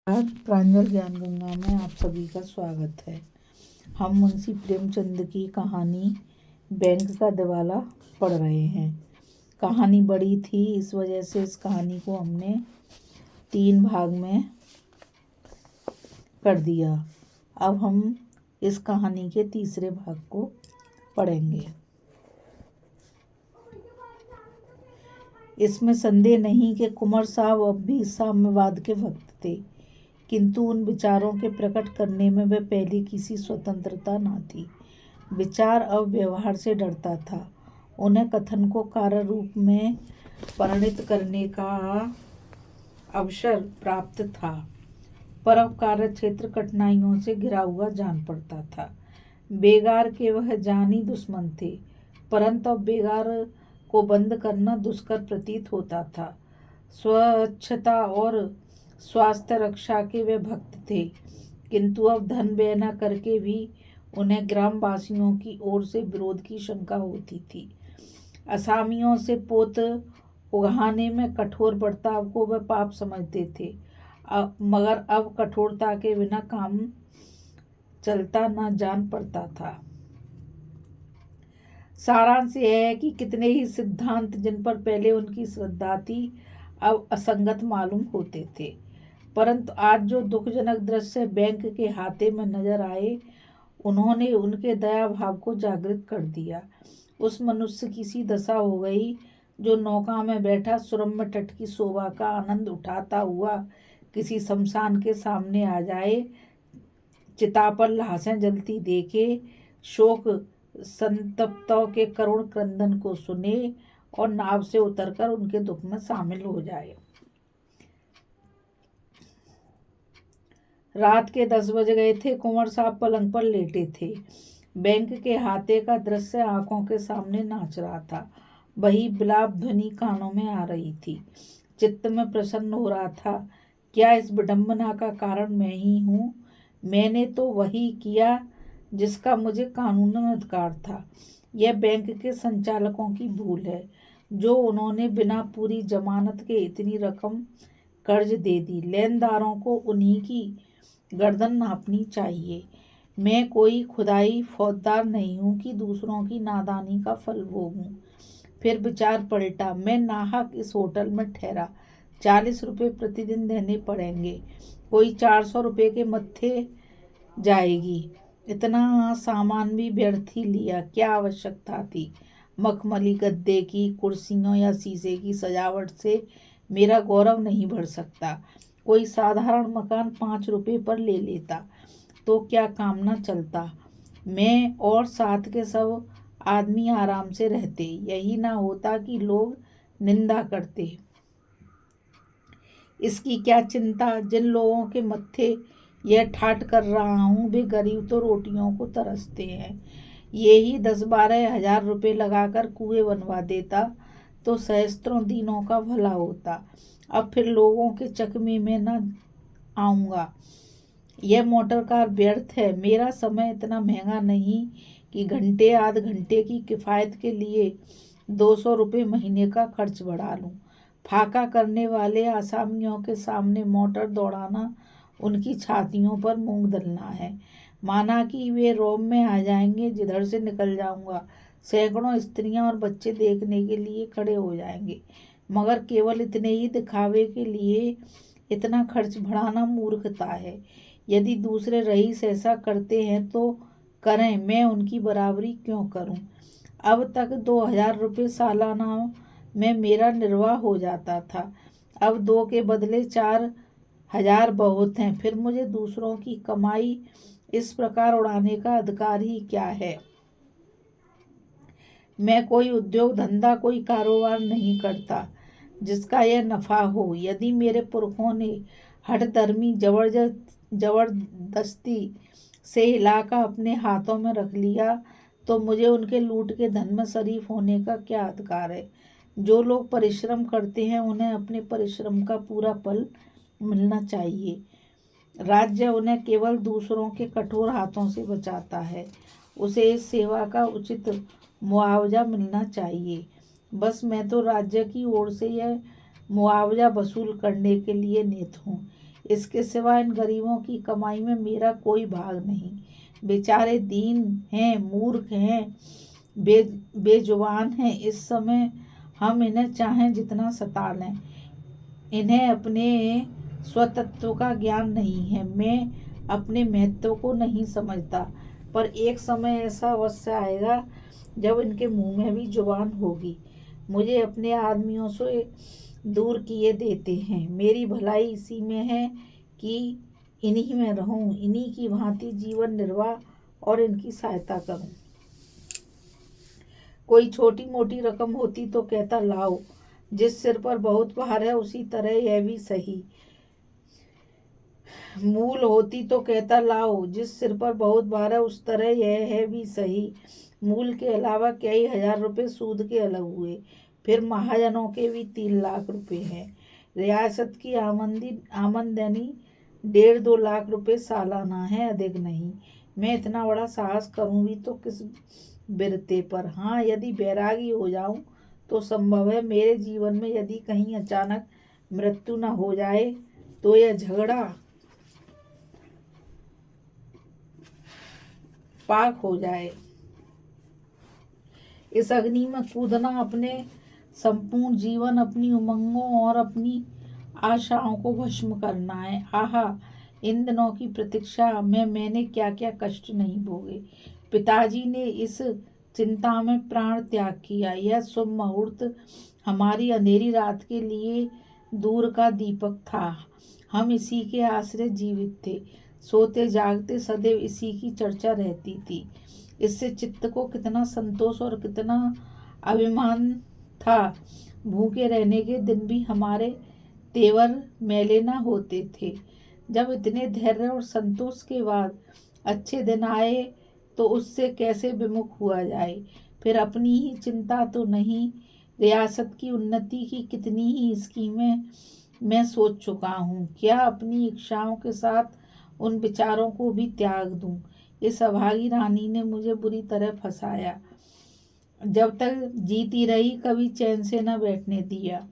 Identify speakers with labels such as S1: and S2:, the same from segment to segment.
S1: आज प्रांजल ज्ञान गंगा में आप सभी का स्वागत है। हम मुंशी प्रेमचंद की कहानी बैंक का दिवाला पढ़ रहे हैं। कहानी बड़ी थी, इस वजह से इस कहानी को हमने 3 भाग में कर दिया। अब हम इस कहानी के तीसरे भाग को पढ़ेंगे। इसमें संदेह नहीं कि कुंवर साहब अब भी साम्यवाद के भक्त थे, किंतु उन विचारों के प्रकट करने में वह पहले किसी स्वतंत्रता न थी। विचार अब व्यवहार से डरता था। उन्हें कथन को कार्य रूप में परिणित करने का अवसर प्राप्त था, पर अब कार्य क्षेत्र कठिनाइयों से घिरा हुआ जान पड़ता था। बेगार के वह जानी दुश्मन थे, परंतु अब बेगार को बंद करना दुष्कर प्रतीत होता था। स्वच्छता और स्वास्थ्य रक्षा के वे भक्त थे, किंतु अब धन व्यय न करके भी उन्हें ग्रामवासियों की ओर से विरोध की शंका होती थी। असामियों से पोत उगाने में कठोर बर्ताव को वे पाप समझते थे, मगर अब कठोरता के बिना काम चलता न जान पड़ता था। सारांश यह है कि कितने ही सिद्धांत जिन पर पहले उनकी श्रद्धा थी अब असंगत मालूम होते थे, परंतु आज जो दुखजनक दृश्य बैंक के हाथे में नजर आए, उन्होंने उनके दया भाव को जागृत कर दिया। उस मनुष्य की सी दशा हो गई जो नौका में बैठा सुरम्य तट की शोभा का आनंद उठाता हुआ किसी शमशान के सामने आ जाए, चिता पर लाशें जलती देखे, शोक संतप्तों के करुण क्रंदन को सुने और नाव से उतरकर उनके दुख में शामिल हो जाए। रात के 10 बज गए थे। कुंवर साहब पलंग पर लेटे थे। बैंक के हाथे का दृश्य आंखों के सामने नाच रहा था। वही विलाप ध्वनि कानों में आ रही थी। चित्त में प्रसन्न हो रहा था। क्या इस विडंबना का कारण मैं ही हूँ? मैंने तो वही किया जिसका मुझे कानूनन अधिकार था। यह बैंक के संचालकों की भूल है, जो उन्होंने बिना पूरी जमानत के इतनी रकम कर्ज दे दी। लेनदारों को उन्हीं की गर्दन नापनी चाहिए। मैं कोई खुदाई फौजदार नहीं हूँ कि दूसरों की नादानी का फल भोगूं। फिर विचार पलटा। मैं नाहक इस होटल में ठहरा। 40 रुपये प्रतिदिन देने पड़ेंगे। कोई 400 रुपये के मत्थे जाएगी। इतना सामान भी व्यर्थ ही लिया। क्या आवश्यकता थी? मखमली गद्दे की कुर्सियों या शीशे की सजावट से मेरा गौरव नहीं बढ़ सकता। कोई साधारण मकान 5 रुपये पर ले लेता तो क्या काम न चलता। मैं और साथ के सब आदमी आराम से रहते। यही ना होता कि लोग निंदा करते। इसकी क्या चिंता? जिन लोगों के मत्थे यह ठाट कर रहा हूँ, वे गरीब तो रोटियों को तरसते हैं। ये ही 10-12 हजार रुपये लगाकर कुएं बनवा देता तो सहस्त्रों दिनों का भला होता। अब फिर लोगों के चकमे में न आऊँगा। यह मोटर कार व्यर्थ है। मेरा समय इतना महंगा नहीं कि घंटे आध घंटे की किफ़ायत के लिए 200 रुपये महीने का खर्च बढ़ा लूँ। फाका करने वाले आसामियों के सामने मोटर दौड़ाना उनकी छातियों पर मूंग दलना है। माना कि वे रोम में आ जाएंगे, जिधर से निकल जाऊंगा सैकड़ों स्त्रियां और बच्चे देखने के लिए खड़े हो जाएंगे, मगर केवल इतने ही दिखावे के लिए इतना खर्च बढ़ाना मूर्खता है। यदि दूसरे रईस ऐसा करते हैं तो करें, मैं उनकी बराबरी क्यों करूं? अब तक 2000 रुपये सालाना में मेरा निर्वाह हो जाता था। अब 2 के बदले 4000 बहुत हैं। फिर मुझे दूसरों की कमाई इस प्रकार उड़ाने का अधिकार ही क्या है? मैं कोई उद्योग धंधा, कोई कारोबार नहीं करता जिसका यह नफा हो। यदि मेरे पुरखों ने हठधर्मी जबरदस्ती से इलाका अपने हाथों में रख लिया तो मुझे उनके लूट के धन में शरीफ होने का क्या अधिकार है? जो लोग परिश्रम करते हैं उन्हें अपने परिश्रम का पूरा फल मिलना चाहिए। राज्य उन्हें केवल दूसरों के कठोर हाथों से बचाता है। उसे इस सेवा का उचित मुआवजा मिलना चाहिए। बस मैं तो राज्य की ओर से यह मुआवजा वसूल करने के लिए नियत हूँ। इसके सिवा इन गरीबों की कमाई में मेरा कोई भाग नहीं। बेचारे दीन हैं, मूर्ख हैं, बेजुबान हैं। इस समय हम इन्हें चाहें जितना सता लें, इन्हें अपने स्वतत्व का ज्ञान नहीं है। मैं अपने महत्व को नहीं समझता, पर एक समय ऐसा अवश्य आएगा जब इनके मुंह में भी जुबान होगी। मुझे अपने आदमियों से दूर किए देते हैं। मेरी भलाई इसी में है कि इन्हीं में रहूं, इन्हीं की भांति जीवन निर्वाह और इनकी सहायता करूं। कोई छोटी मोटी रकम होती तो कहता लाओ, जिस सिर पर बहुत भार है उसी तरह यह भी सही। मूल होती तो कहता लाओ, जिस सिर पर बहुत भार है उस तरह यह है भी सही। मूल के अलावा कई हजार रुपए सूद के अलग हुए, फिर महाजनों के भी 3 लाख रुपए हैं। रियासत की आमदनी 1.5-2 लाख रुपए सालाना है, अधिक नहीं। मैं इतना बड़ा साहस करूं भी तो किस बिरते पर। हाँ, यदि बैरागी हो जाऊं तो संभव है। मेरे जीवन में यदि कहीं अचानक मृत्यु न हो जाए तो यह झगड़ा पाक हो जाए। इस अग्नि में कूदना, अपने संपूर्ण जीवन, अपनी उमंगों और अपनी आशाओं को भस्म करना है। आहा, इन दिनों की प्रतीक्षा में मैंने क्या क्या कष्ट नहीं भोगे। पिताजी ने इस चिंता में प्राण त्याग किया। यह शुभ मुहूर्त हमारी अंधेरी रात के लिए दूर का दीपक था। हम इसी के आश्रय जीवित थे। सोते जागते सदैव इसी की चर्चा रहती थी। इससे चित्त को कितना संतोष और कितना अभिमान था। भूखे रहने के दिन भी हमारे तेवर मैले न होते थे। जब इतने धैर्य और संतोष के बाद अच्छे दिन आए तो उससे कैसे विमुख हुआ जाए। फिर अपनी ही चिंता तो नहीं, रियासत की उन्नति की कितनी ही स्कीमें मैं सोच चुका हूँ। क्या अपनी इच्छाओं के साथ उन विचारों को भी त्याग दूं। इस अभागी रानी ने मुझे बुरी तरह फंसाया। जब तक जीती रही कभी चैन से न बैठने दिया।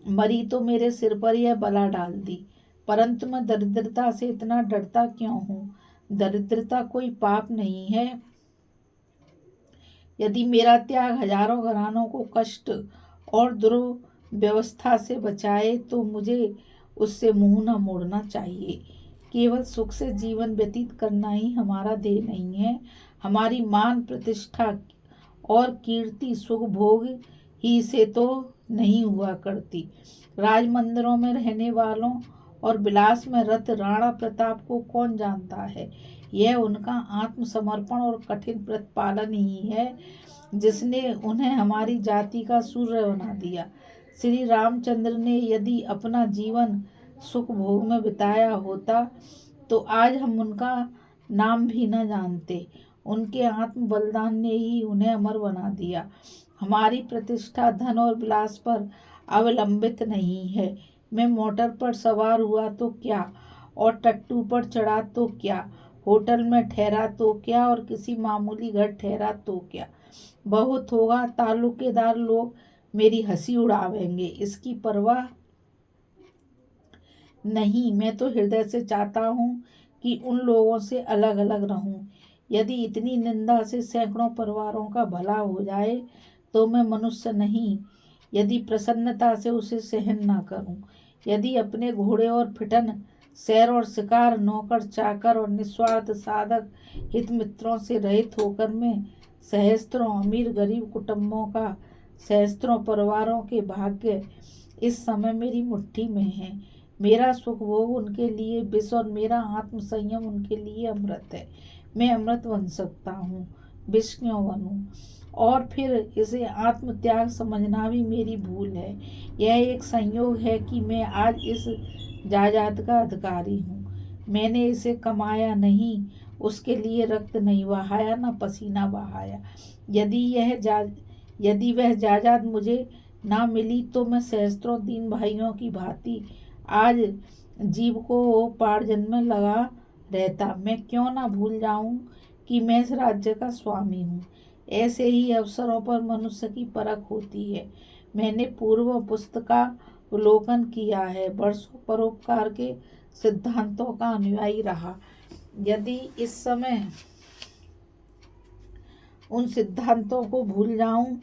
S1: मरी तो मेरे सिर पर यह बला डाल दी। परंतु मैं दरिद्रता से इतना डरता क्यों हूँ। दरिद्रता कोई पाप नहीं है। यदि मेरा त्याग हजारों घरानों को कष्ट और दुर्व्यवस्था से बचाए तो मुझे उससे मुंह न मोड़ना चाहिए। केवल सुख से जीवन व्यतीत करना ही हमारा ध्येय नहीं है। हमारी मान प्रतिष्ठा और कीर्ति सुख भोग ही से तो नहीं हुआ करती। राज मंदिरों में रहने वालों और विलास में रत राणा प्रताप को कौन जानता है। यह उनका आत्मसमर्पण और कठिन प्रतिपालन ही है जिसने उन्हें हमारी जाति का सूर्य बना दिया। श्री रामचंद्र ने यदि अपना जीवन सुख भोग में बिताया होता तो आज हम उनका नाम भी न जानते। उनके आत्म बलिदान ने ही उन्हें अमर बना दिया। हमारी प्रतिष्ठा धन और विलास पर अवलंबित नहीं है। मैं मोटर पर सवार हुआ तो क्या, और टट्टू पर चढ़ा तो क्या, होटल में ठहरा तो क्या और किसी मामूली घर ठहरा तो क्या। बहुत होगा ताल्लुकेदार लोग मेरी हंसी उड़ावेंगे, इसकी परवाह नहीं। मैं तो हृदय से चाहता हूँ कि उन लोगों से अलग अलग रहूं। यदि इतनी निंदा से सैकड़ों परिवारों का भला हो जाए तो मैं मनुष्य नहीं। यदि प्रसन्नता से उसे सहन ना करूं, यदि अपने घोड़े और फिटन, सैर और शिकार, नौकर चाकर और निस्वार्थ साधक हित मित्रों से रहित होकर मैं सहस्त्रों अमीर गरीब कुटुंबों का, सहस्त्रों परिवारों के भाग्य इस समय मेरी मुट्ठी में है। मेरा सुख भोग उनके लिए विष और मेरा आत्म संयम उनके लिए अमृत है। मैं अमृत बन सकता हूँ, विष क्यों बनूं। और फिर इसे आत्म त्याग समझना भी मेरी भूल है। यह एक संयोग है कि मैं आज इस जायदाद का अधिकारी हूँ। मैंने इसे कमाया नहीं, उसके लिए रक्त नहीं बहाया, न पसीना बहाया। यदि वह जायदाद मुझे ना मिली तो मैं सहस्त्रों दीन भाइयों की भांति आज जीविकोपार्जन में लगा रहता। मैं क्यों ना भूल जाऊं कि मैं इस राज्य का स्वामी हूँ। ऐसे ही अवसरों पर मनुष्य की परख होती है। मैंने पूर्व पुस्तकावलोकन किया है। वर्षों परोपकार के सिद्धांतों का अनुयायी रहा। यदि इस समय उन सिद्धांतों को भूल जाऊं,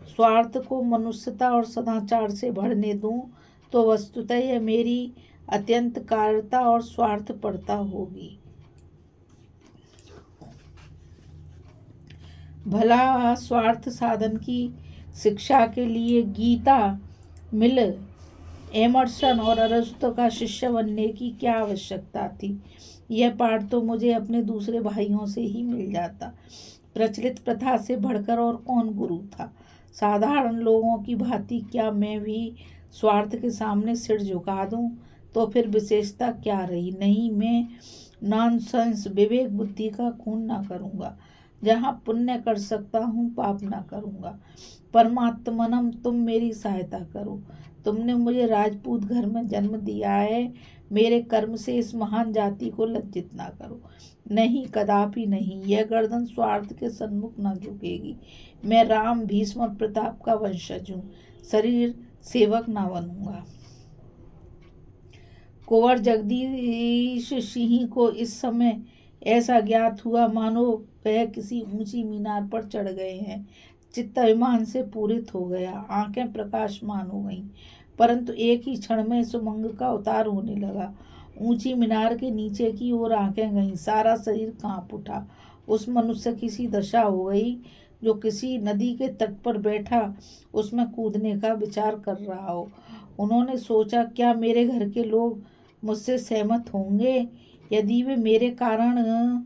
S1: स्वार्थ को मनुष्यता और सदाचार से भरने दूं, तो वस्तुतः यह मेरी अत्यंत कायरता और स्वार्थपरता होगी। भला स्वार्थ साधन की शिक्षा के लिए गीता, मिल, एमर्सन और अरस्तु का शिष्य बनने की क्या आवश्यकता थी? यह पाठ तो मुझे अपने दूसरे भाइयों से ही मिल जाता। प्रचलित प्रथा से बढ़कर और कौन गुरु था? साधारण लोगों की भांति क्या मैं भी स्वार्थ के सामने सिर झुका दूं? तो फिर विशेषता क्या रही? नहीं, मैं नॉनसेंस विवेक बुद्धि का खून ना करूंगा। जहाँ पुण्य कर सकता हूँ, पाप ना करूंगा। परमात्मनम, तुम मेरी सहायता करो। तुमने मुझे राजपूत घर में जन्म दिया है, मेरे कर्म से इस महान जाति को लज्जित ना करो। नहीं, कदापि नहीं, यह गर्दन स्वार्थ के सन्मुख न झुकेगी। मैं राम, भीष्म और प्रताप का वंशज हूँ, शरीर सेवक ना बनूंगा। कुंवर जगदीश सिंह को इस समय ऐसा ज्ञात हुआ मानो वह किसी ऊंची मीनार पर चढ़ गए हैं। चित्त अभिमान से पूरित हो गया, आंखें प्रकाशमान हो गईं, परंतु एक ही क्षण में सुमंग का उतार होने लगा। ऊंची मीनार के नीचे की ओर आंखें गईं, सारा शरीर कांप उठा। उस मनुष्य की सी दशा हो गई जो किसी नदी के तट पर बैठा उसमें कूदने का विचार कर रहा हो। उन्होंने सोचा, क्या मेरे घर के लोग मुझसे सहमत होंगे? यदि वे मेरे कारण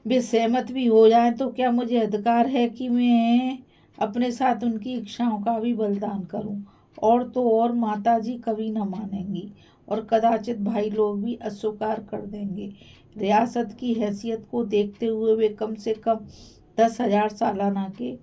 S1: वे सहमत भी हो जाएं तो क्या मुझे अधिकार है कि मैं अपने साथ उनकी इच्छाओं का भी बलिदान करूं? और तो और माताजी कभी न मानेंगी और कदाचित भाई लोग भी अस्वीकार कर देंगे। रियासत की हैसियत को देखते हुए वे कम से कम 10,000 सालाना के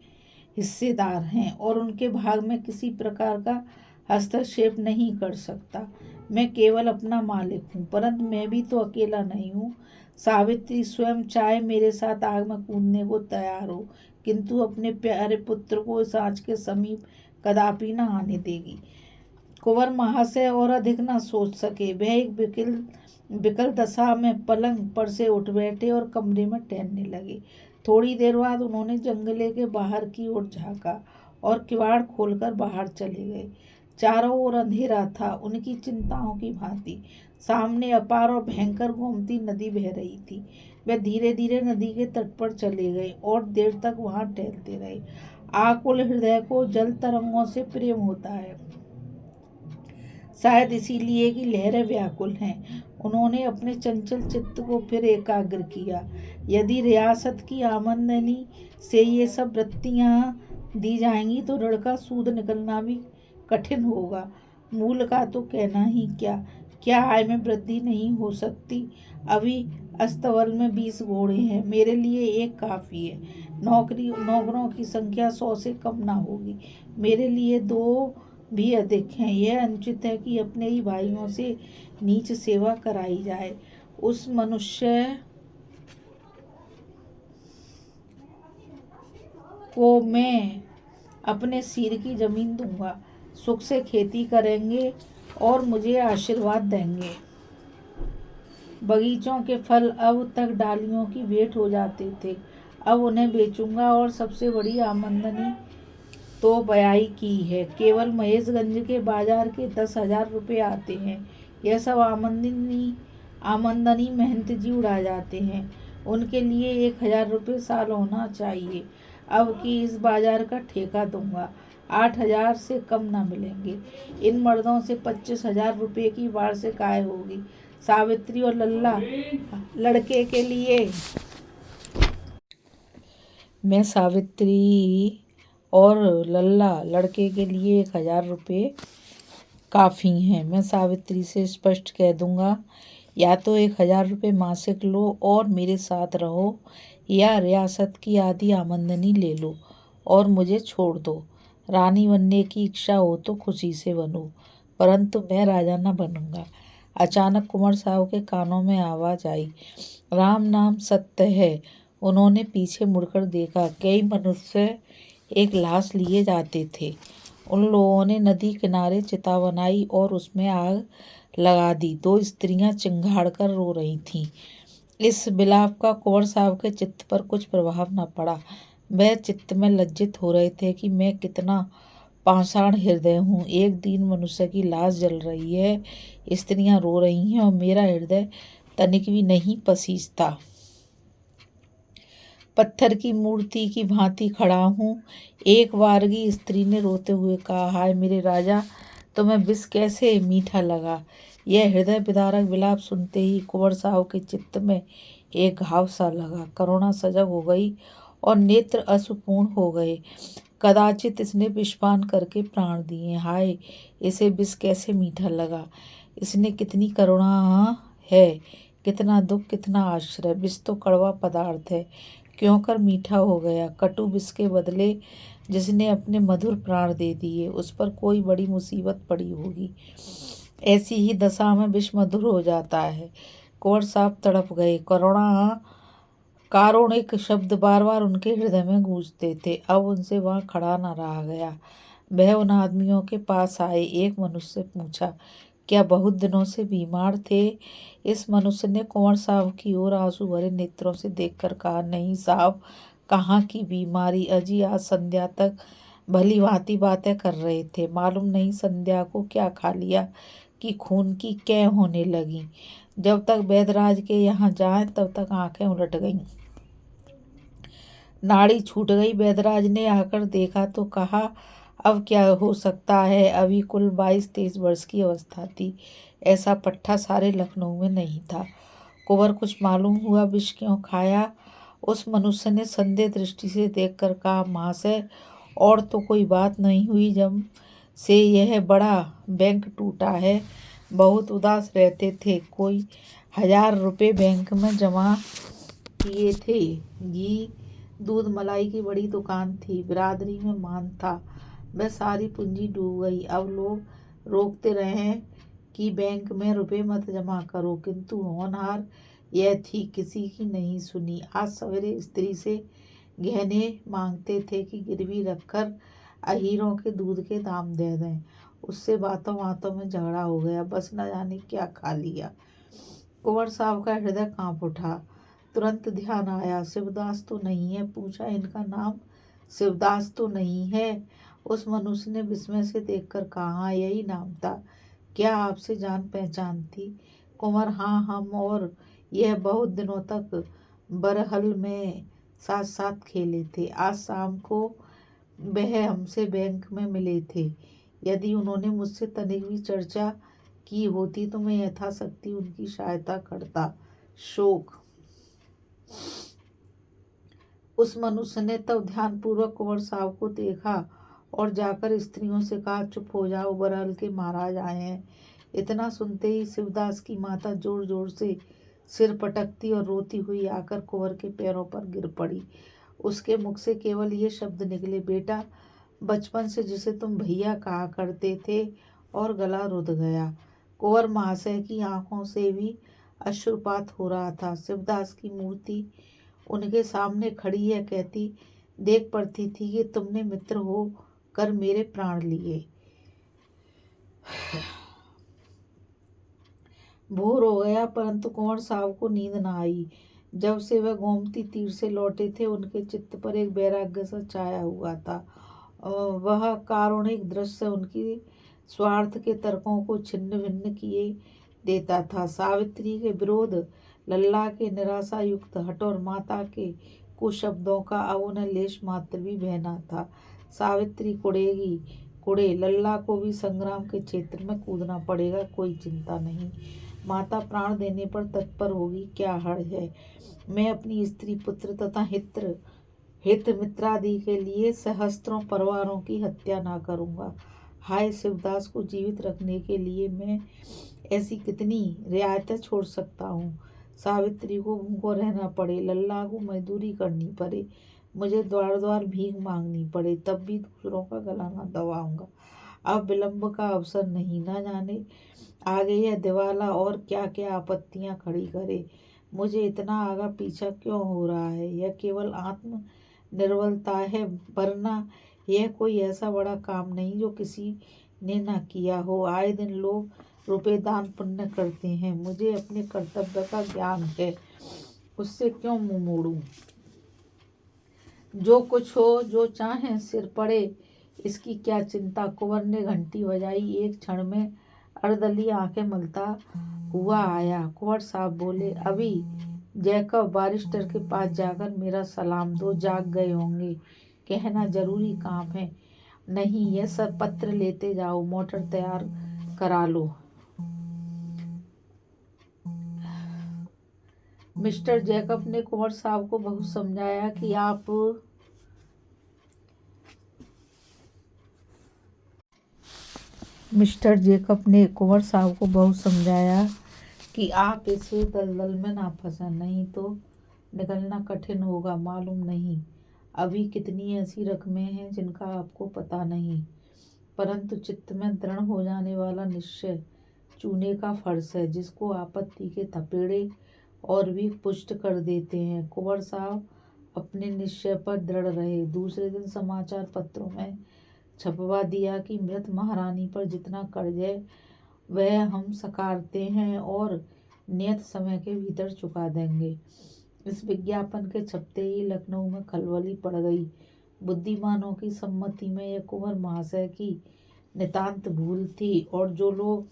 S1: हिस्सेदार हैं और उनके भाग में किसी प्रकार का हस्तक्षेप नहीं कर सकता। मैं केवल अपना मालिक हूँ, परंतु मैं भी तो अकेला नहीं हूँ। सावित्री स्वयं चाहे मेरे साथ आग में कूदने को तैयार हो, किंतु अपने प्यारे पुत्र को इस आँच के समीप कदापि न आने देगी। कुंवर महाशय और अधिक न सोच सके। वह एक विकल दशा में पलंग पर से उठ बैठे और कमरे में टहलने लगे। थोड़ी देर बाद उन्होंने जंगले के बाहर की ओर झाँका और किवाड़ खोलकर बाहर चले गए। चारों ओर अंधेरा था, उनकी चिंताओं की भांति। सामने अपार और भयंकर गोमती नदी बह रही थी। वे धीरे धीरे नदी के तट पर चले गए और देर तक वहां टहलते रहे। आकुल हृदय को जल तरंगों से प्रेम होता है, शायद इसीलिए कि लहरें व्याकुल हैं। उन्होंने अपने चंचल चित्त को फिर एकाग्र किया। यदि रियासत की आमदनी से ये सब वृत्तियां दी जाएंगी तो ऋण का सूद निकलना भी कठिन होगा। मूल का तो कहना ही क्या आय में वृद्धि नहीं हो सकती? अभी अस्तबल में 20 घोड़े हैं, मेरे लिए एक काफ़ी है। नौकरों की संख्या 100 से कम ना होगी, मेरे लिए 2 भी अधिक हैं। यह अनुचित है कि अपने ही भाइयों से नीच सेवा कराई जाए। उस मनुष्य को मैं अपने सिर की जमीन दूंगा, सुख से खेती करेंगे और मुझे आशीर्वाद देंगे। बगीचों के फल अब तक डालियों की भेंट हो जाते थे, अब उन्हें बेचूंगा और सबसे बड़ी आमदनी तो बयाई की है। केवल महेशगंज के बाजार के 10,000 रुपये आते हैं। यह सब आमदनी मेहनत जी उड़ा जाते हैं। उनके लिए 1,000 रुपये साल होना चाहिए। अब की इस बाजार का ठेका दूंगा, 8,000 से कम न मिलेंगे। इन मर्दों से 25,000 रुपये की वार्षिक आय होगी। सावित्री और लल्ला लड़के के लिए मैं सावित्री और लल्ला लड़के के लिए 1,000 रुपये काफ़ी हैं। मैं सावित्री से स्पष्ट कह दूंगा, या तो 1,000 रुपये मासिक लो और मेरे साथ रहो, या रियासत की आधी आमदनी ले लो और मुझे छोड़ दो। रानी बनने की इच्छा हो तो खुशी से बनो, परंतु मैं राजा न बनूंगा। अचानक कुंवर साहब के कानों में आवाज़ आई, राम नाम सत्य है। उन्होंने पीछे मुड़कर देखा। कई मनुष्य एक लाश लिए जाते थे। उन लोगों ने नदी किनारे चिता बनाई और उसमें आग लगा दी। दो स्त्रियां चिंघाड़ कर रो रही थीं। इस विलाप का कुंवर साहब के चित्त पर कुछ प्रभाव न पड़ा। वह चित्त में लज्जित हो रहे थे कि मैं कितना पाषाण हृदय हूँ। एक दीन मनुष्य की लाश जल रही है, स्त्रियां रो रही हैं और मेरा हृदय तनिक भी नहीं पसीजता। पत्थर की मूर्ति की भांति खड़ा हूँ। एक वारगी स्त्री ने रोते हुए कहा, हाय मेरे राजा, तुम्हें विष कैसे मीठा लगा। यह हृदय विदारक विलाप सुनते ही कुंवर साहब के चित्त में एक घाव सा लगा। करुणा सजग हो गई और नेत्र अश्रुपूर्ण हो गए। कदाचित इसने विषपान करके प्राण दिए। हाय, इसे विष कैसे मीठा लगा। इसने कितनी करुणा है, कितना दुख, कितना आश्रय। विष तो कड़वा पदार्थ है, क्यों कर मीठा हो गया। कटु विष के बदले जिसने अपने मधुर प्राण दे दिए, उस पर कोई बड़ी मुसीबत पड़ी होगी। ऐसी ही दशा में विष मधुर हो जाता है। कुंवर साहब तड़प गए। कारुणिक शब्द बार बार उनके हृदय में गूंजते थे। अब उनसे वहां खड़ा न रहा गया। वह उन आदमियों के पास आए। एक मनुष्य से पूछा, क्या बहुत दिनों से बीमार थे। इस मनुष्य ने कुंवर साहब की ओर आंसू भरे नेत्रों से देखकर कहा, नहीं साहब, कहाँ की बीमारी। अजी आज संध्या तक भली भांति बातें कर रहे थे। मालूम नहीं संध्या को क्या खा लिया कि खून की कै होने लगी। जब तक वैद्यराज के यहाँ जाए तब तक आंखें उलट गईं, नाड़ी छूट गई। वैद्यराज ने आकर देखा तो कहा, अब क्या हो सकता है। अभी कुल 22-23 वर्ष की अवस्था थी। ऐसा पट्ठा सारे लखनऊ में नहीं था। कुंवर कुछ मालूम हुआ विष क्यों खाया। उस मनुष्य ने संदेह दृष्टि से देखकर कहा, महाशय, और तो कोई बात नहीं हुई। जब से यह बड़ा बैंक टूटा है, बहुत उदास रहते थे। कोई 1000 रुपये बैंक में जमा किए थे। घी दूध मलाई की बड़ी दुकान थी। बिरादरी में मान था। वह सारी पूंजी डूब गई। अब लोग रोकते रहे कि बैंक में रुपए मत जमा करो, किंतु होनहार यह थी, किसी की नहीं सुनी। आज सवेरे स्त्री से गहने मांगते थे कि गिरवी रखकर अहीरों के दूध के दाम दे दें। उससे बातों बातों में झगड़ा हो गया। बस न जाने क्या खा लिया। कुंवर साहब का हृदय कांप उठा। तुरंत ध्यान आया, शिवदास तो नहीं है। पूछा, इनका नाम शिवदास तो नहीं है। उस मनुष्य ने विस्मय से देखकर कहा, हाँ यही नाम था। क्या आपसे जान पहचान थी। कुंवर, हाँ, हम और यह बहुत दिनों तक बरहल में साथ साथ खेले थे। आज शाम को वह हमसे बैंक में मिले थे। यदि उन्होंने मुझसे तनिक भी चर्चा की होती तो मैं यथाशक्ति उनकी सहायता करता। शोक। उस मनुष्य ने तब ध्यानपूर्वक कुंवर साहब को देखा और जाकर स्त्रियों से कहा, चुप हो जाओ, बरहल के महाराज आए हैं। इतना सुनते ही शिवदास की माता जोर जोर से सिर पटकती और रोती हुई आकर कुंवर के पैरों पर गिर पड़ी। उसके मुख से केवल ये शब्द निकले, बेटा, बचपन से जिसे तुम भैया कहा करते थे। और गला रुध गया। कुंवर महाशय की आंखों से भी अश्रुपात हो रहा था। शिवदास की मूर्ति उनके सामने खड़ी है, कहती देख पड़ती थी कि तुमने मित्र हो कर मेरे प्राण लिए। भोर हो गया, परंतु कुंवर साहब को नींद न आई। जब से वह गोमती तीर से लौटे थे, उनके चित्त पर एक वैराग्य सा छाया हुआ था। वह कारुणिक दृश्य उनकी स्वार्थ के तर्कों को छिन्न भिन्न किए देता था। सावित्री के विरोध, लल्ला के निराशा युक्त हठ और माता के कुशब्दों का अब उन्हें लेश मात्र भी भय न था। सावित्री कुड़े, लल्ला को भी संग्राम के क्षेत्र में कूदना पड़ेगा, कोई चिंता नहीं। माता प्राण देने पर तत्पर होगी, क्या हर्ज है। मैं अपनी स्त्री, पुत्र तथा हित मित्रादि के लिए सहस्त्रों परिवारों की हत्या ना करूंगा। हाय, शिवदास को जीवित रखने के लिए मैं ऐसी कितनी रियायतें छोड़ सकता हूँ। सावित्री को भूखों रहना पड़े, लल्ला को मजदूरी करनी पड़े, मुझे द्वार द्वार भीख मांगनी पड़े, तब भी दूसरों का गला ना दबाऊंगा। अब विलंब का अवसर नहीं, ना जाने आगे यह दिवाला और क्या क्या आपत्तियां खड़ी करे। मुझे इतना आगा पीछा क्यों हो रहा है। यह केवल आत्म निर्बलता है, वरना यह कोई ऐसा बड़ा काम नहीं जो किसी ने न किया हो। आए दिन लोग रुपए दान पुण्य करते हैं। मुझे अपने कर्तव्य का ज्ञान है, उससे क्यों मुंह मोड़ूं। जो कुछ हो, जो चाहे सिर पड़े, इसकी क्या चिंता। कुंवर ने घंटी बजाई। एक क्षण में अर्दली आंखें मलता हुआ आया। कुंवर साहब बोले, अभी जैकब बारिस्टर के पास जाकर मेरा सलाम दो, जाग गए होंगे, कहना जरूरी काम है। नहीं, यह सब पत्र लेते जाओ, मोटर तैयार करा लो। मिस्टर जैकब ने कुंवर साहब को बहुत समझाया कि आप इसे दलदल में ना फंसें, नहीं तो निकलना कठिन होगा। मालूम नहीं अभी कितनी ऐसी रकमें हैं जिनका आपको पता नहीं, परंतु चित्त में दृढ़ हो जाने वाला निश्चय चूने का फर्श है, जिसको आपत्ति के थपेड़े और भी पुष्ट कर देते हैं। कुंवर साहब अपने निश्चय पर दृढ़ रहे। दूसरे दिन समाचार पत्रों में छपवा दिया कि मृत महारानी पर जितना कर्ज है वह हम सकारते हैं और नियत समय के भीतर चुका देंगे। इस विज्ञापन के छपते ही लखनऊ में खलबली पड़ गई। बुद्धिमानों की सम्मति में यह कुंवर महाशय की नितांत भूल थी, और जो लोग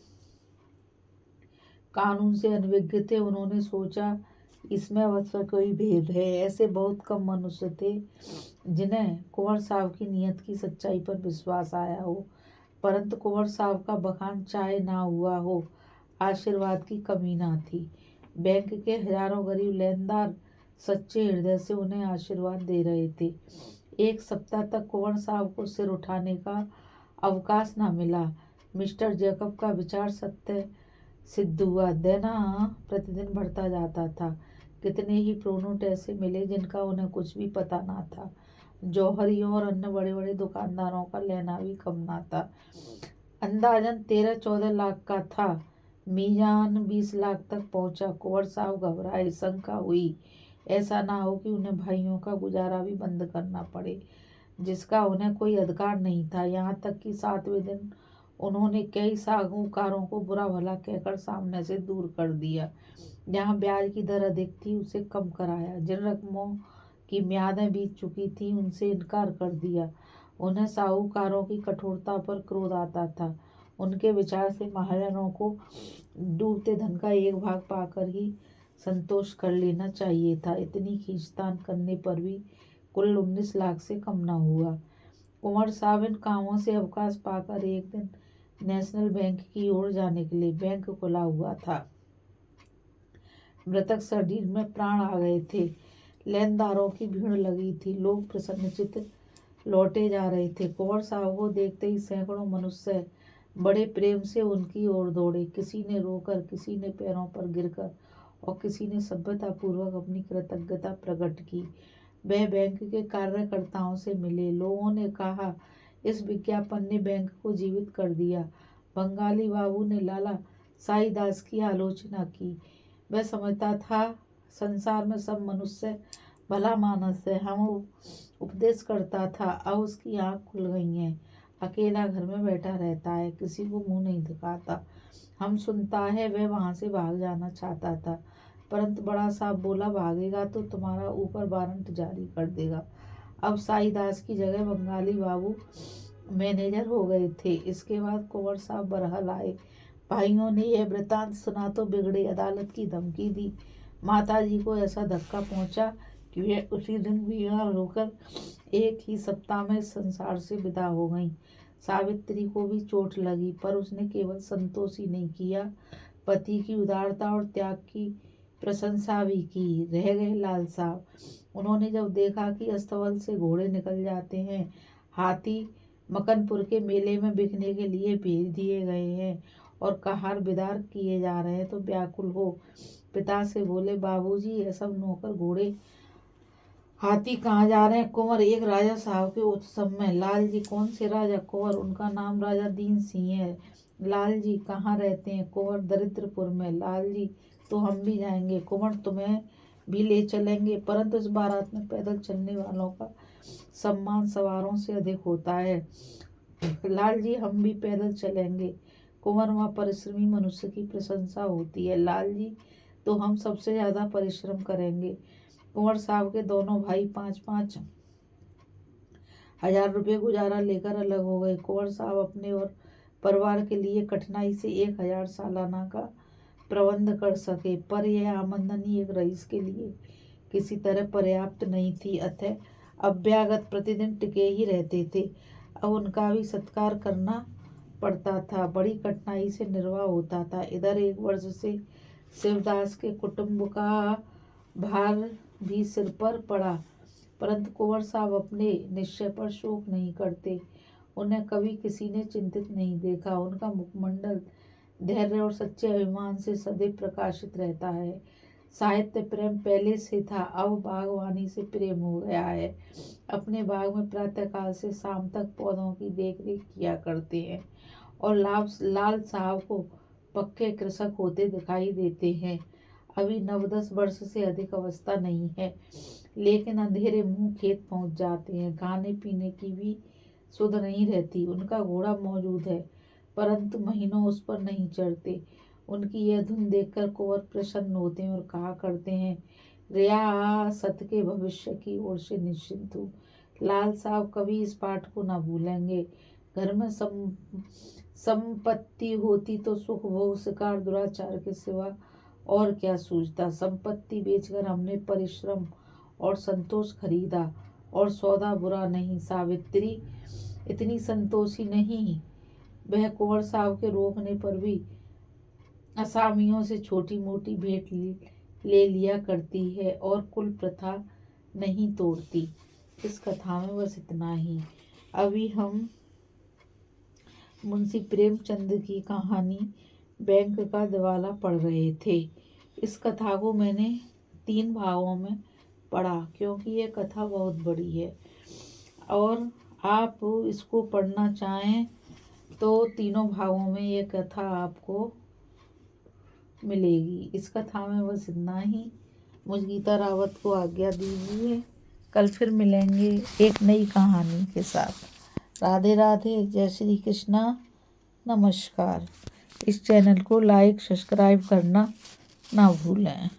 S1: कानून से अनभिज्ञ थे उन्होंने सोचा इसमें अवश्य कोई भेद है। ऐसे बहुत कम मनुष्य थे जिन्हें कुंवर साहब की नीयत की सच्चाई पर विश्वास आया हो, परंतु कुंवर साहब का बखान चाहे ना हुआ हो, आशीर्वाद की कमी ना थी। बैंक के हजारों गरीब लेनदार सच्चे हृदय से उन्हें आशीर्वाद दे रहे थे। एक सप्ताह तक कुंवर साहब को सिर उठाने का अवकाश न मिला। मिस्टर जैकब का विचार सत्य सिद्ध हुआ। देना प्रतिदिन बढ़ता जाता था। कितने ही प्रोनोट ऐसे मिले जिनका उन्हें कुछ भी पता ना था। जौहरियों और अन्य बड़े बड़े दुकानदारों का लेना भी कम ना था। अंदाजन 13-14 लाख का था। मीजान 20 लाख तक पहुंचा। कुंवर साहब घबराए, शंका हुई ऐसा ना हो कि उन्हें भाइयों का गुजारा भी बंद करना पड़े, जिसका उन्हें कोई अधिकार नहीं था। यहाँ तक कि 7वें दिन उन्होंने कई साहूकारों को बुरा भला कहकर सामने से दूर कर दिया। जहाँ ब्याज की दर अधिक थी उसे कम कराया। जिन रकमों की म्यादें बीत चुकी थी उनसे इनकार कर दिया। उन्हें साहूकारों की कठोरता पर क्रोध आता था। उनके विचार से महाजनों को डूबते धन का एक भाग पाकर ही संतोष कर लेना चाहिए था। इतनी खींचतान करने पर भी कुल 19 लाख से कम न हुआ। कुंवर साहब इन कामों से अवकाश पाकर एक दिन नेशनल बैंक की ओर जाने के लिए, बैंक खुला हुआ था। मृतक शरीर में प्राण आ गए थे। लेनदारों की भीड़ लगी थी। लोग प्रसन्नचित्त लौटे जा रहे थे। कुंवर साहब को देखते ही सैकड़ों मनुष्य बड़े प्रेम से उनकी ओर दौड़े। किसी ने रोकर, किसी ने पैरों पर गिरकर और किसी ने सभ्यतापूर्वक अपनी कृतज्ञता प्रकट की। वह बैंक के कार्यकर्ताओं से मिले। लोगों ने कहा, इस विज्ञापन ने बैंक को जीवित कर दिया। बंगाली बाबू ने लाला साईदास की आलोचना की। वह समझता था संसार में सब मनुष्य भला मानस है। हम उपदेश करता था, अब उसकी आँख खुल गई हैं। अकेला घर में बैठा रहता है, किसी को मुंह नहीं दिखाता। हम सुनता है वह वहाँ से भाग जाना चाहता था, परंतु बड़ा साहब बोला, भागेगा तो तुम्हारा ऊपर वारंट जारी कर देगा। अब साईदास की जगह बंगाली बाबू मैनेजर हो गए थे। इसके बाद कुंवर साहब बरहल आए। भाइयों ने यह वृतांत सुना तो बिगड़े, अदालत की धमकी दी। माताजी को ऐसा धक्का पहुंचा कि वे उसी दिन बीमार होकर एक ही सप्ताह में संसार से विदा हो गईं। सावित्री को भी चोट लगी, पर उसने केवल संतोष ही नहीं किया, पति की उदारता और त्याग की प्रशंसा भी की। रह गए लाल साहब। उन्होंने जब देखा कि अस्तबल से घोड़े निकल जाते हैं, हाथी मकनपुर के मेले में बिकने के लिए भेज दिए गए हैं और कहार बिदार किए जा रहे हैं, तो व्याकुल हो पिता से बोले, बाबूजी, ये सब नौकर घोड़े हाथी कहाँ जा रहे हैं? कुंवर, एक राजा साहब के उत्सव में। लाल जी, कौन से राजा? कुंवर, उनका नाम राजा दीन सिंह है। लाल जी, कहाँ रहते हैं? कुंवर, दरिद्रपुर में। लाल जी, तो हम भी जाएंगे। कुंवर, तुम्हें भी ले चलेंगे, परंतु इस बारात में पैदल चलने वालों का सम्मान सवारों से अधिक होता है। लाल जी, हम भी पैदल चलेंगे। कुंवर माँ परिश्रमी मनुष्य की प्रशंसा होती है। लाल जी, तो हम सबसे ज़्यादा परिश्रम करेंगे। कुंवर साहब के दोनों भाई 5-5 हजार रुपये गुजारा लेकर अलग हो गए। कुंवर साहब अपने और परिवार के लिए कठिनाई से 1000 सालाना का प्रबंध कर सके, पर यह आमदनी एक रईस के लिए किसी तरह पर्याप्त नहीं थी। अतः अभ्यागत प्रतिदिन टिके ही रहते थे। अब उनका भी सत्कार करना पड़ता था। बड़ी कठिनाई से निर्वाह होता था। इधर 1 वर्ष से शिवदास के कुटुंब का भार भी सिर पर पड़ा, परंतु कुंवर साहब अपने निश्चय पर शोक नहीं करते। उन्हें कभी किसी ने चिंतित नहीं देखा। उनका मुखमंडल धैर्य और सच्चे अभिमान से सदैव प्रकाशित रहता है। साहित्य प्रेम पहले से था, अब बागवानी से प्रेम हो गया है। अपने बाग में प्रातःकाल से शाम तक पौधों की देखरेख किया करते हैं और लाल साहब को पक्के कृषक होते दिखाई देते हैं। अभी 9-10 वर्ष से अधिक अवस्था नहीं है, लेकिन अंधेरे मुंह खेत पहुंच जाते हैं। खाने पीने की भी सुध नहीं रहती। उनका घोड़ा मौजूद है, परंतु महीनों उस पर नहीं चढ़ते। उनकी यह धुन देखकर कुंवर प्रसन्न होते हैं और कहा करते हैं, रियासत के भविष्य की ओर से निश्चिंत हूँ। लाल साहब कभी इस पाठ को न भूलेंगे। घर में संपत्ति होती तो सुख भोग शिकार दुराचार के सिवा और क्या सूझता। संपत्ति बेचकर हमने परिश्रम और संतोष खरीदा, और सौदा बुरा नहीं। सावित्री इतनी संतोषी नहीं। वह कुंवर साहब के रोकने पर भी असामियों से छोटी मोटी भेंट ले लिया करती है और कुल प्रथा नहीं तोड़ती। इस कथा में बस इतना ही। अभी हम मुंशी प्रेमचंद की कहानी बैंक का दिवाला पढ़ रहे थे। इस कथा को मैंने 3 भागों में पढ़ा, क्योंकि ये कथा बहुत बड़ी है और आप इसको पढ़ना चाहें तो तीनों भागों में ये कथा आपको मिलेगी। इस कथा में बस इतना ही। मुझ गीता रावत को आज्ञा दीजिए। कल फिर मिलेंगे एक नई कहानी के साथ। राधे राधे, जय श्री कृष्णा, नमस्कार। इस चैनल को लाइक सब्सक्राइब करना ना भूलें।